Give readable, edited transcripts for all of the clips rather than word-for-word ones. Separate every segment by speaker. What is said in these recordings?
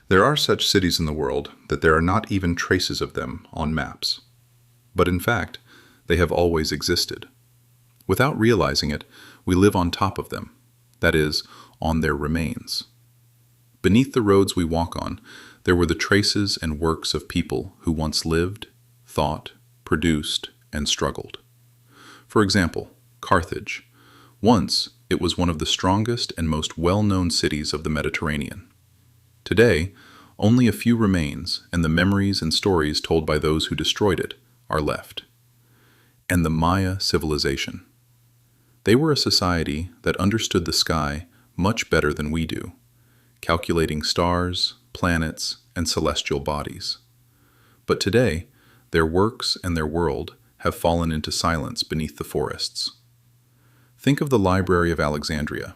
Speaker 1: There are such cities in the world that there are not even traces of them on maps. But in fact, they have always existed. Without realizing it, we live on top of them, that is, on their remains. Beneath the roads we walk on, there were the traces and works of people who once lived, thought, produced, and struggled. For example, Carthage. Once, it was one of the strongest and most well-known cities of the Mediterranean. Today, only a few remains, and the memories and stories told by those who destroyed it are left. And the Maya civilization. They were a society that understood the sky much better than we do, calculating stars, planets, and celestial bodies. But today, their works and their world have fallen into silence beneath the forests. Think of the Library of Alexandria.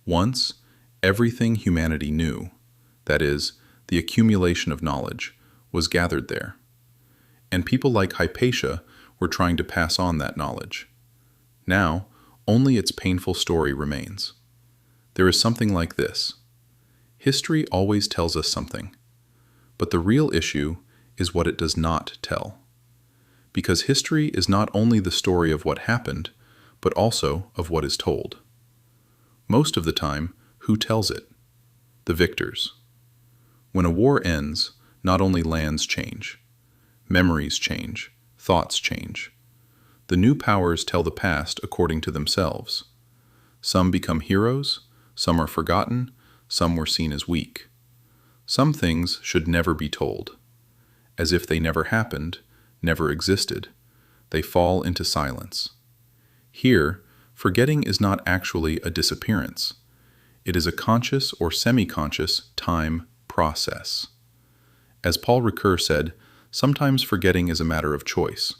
Speaker 1: Once, everything humanity knew, that is, the accumulation of knowledge, was gathered there. And people like Hypatia were trying to pass on that knowledge. Now, only its painful story remains. There is something like this. History always tells us something, but the real issue is what it does not tell. Because history is not only the story of what happened, but also of what is told. Most of the time, who tells it? The victors. When a war ends, not only lands change, memories change, thoughts change. The new powers tell the past according to themselves. Some become heroes, some are forgotten, some were seen as weak. Some things should never be told. As if they never happened, never existed, they fall into silence. Here, forgetting is not actually a disappearance. It is a conscious or semi-conscious time process. As Paul Ricoeur said, sometimes forgetting is a matter of choice.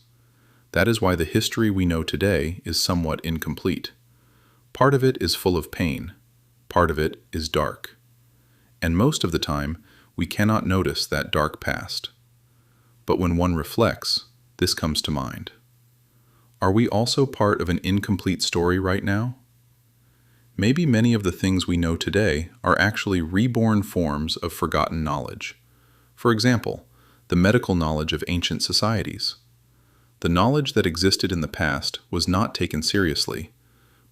Speaker 1: That is why the history we know today is somewhat incomplete. Part of it is full of pain, part of it is dark. And most of the time, we cannot notice that dark past. But when one reflects, this comes to mind. Are we also part of an incomplete story right now? Maybe many of the things we know today are actually reborn forms of forgotten knowledge. For example, the medical knowledge of ancient societies. The knowledge that existed in the past was not taken seriously,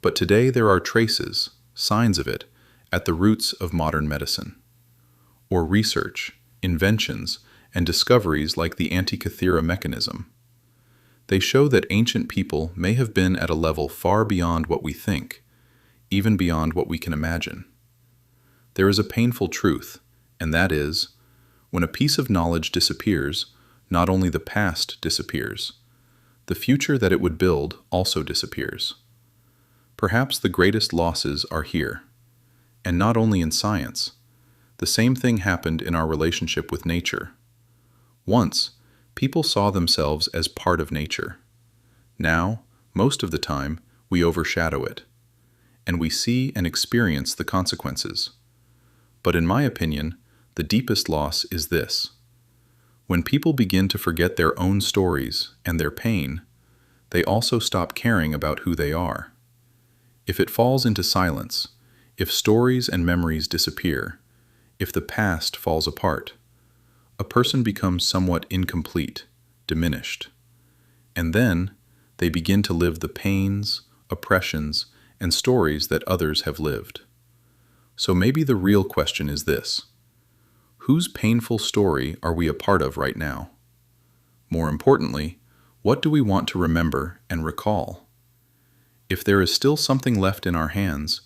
Speaker 1: but today there are traces, signs of it, at the roots of modern medicine. Or research, inventions, and discoveries like the Antikythera mechanism. They show that ancient people may have been at a level far beyond what we think, even beyond what we can imagine. There is a painful truth, and that is, when a piece of knowledge disappears, not only the past disappears, the future that it would build also disappears. Perhaps the greatest losses are here, and not only in science. The same thing happened in our relationship with nature. Once, people saw themselves as part of nature. Now, most of the time, we overshadow it, and we see and experience the consequences. But in my opinion, the deepest loss is this. When people begin to forget their own stories and their pain, they also stop caring about who they are. If it falls into silence, if stories and memories disappear, if the past falls apart, a person becomes somewhat incomplete, diminished. And then they begin to live the pains, oppressions, and stories that others have lived. So maybe the real question is this: whose painful story are we a part of right now? More importantly, what do we want to remember and recall? If there is still something left in our hands,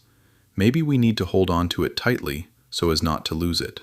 Speaker 1: maybe we need to hold on to it tightly so as not to lose it.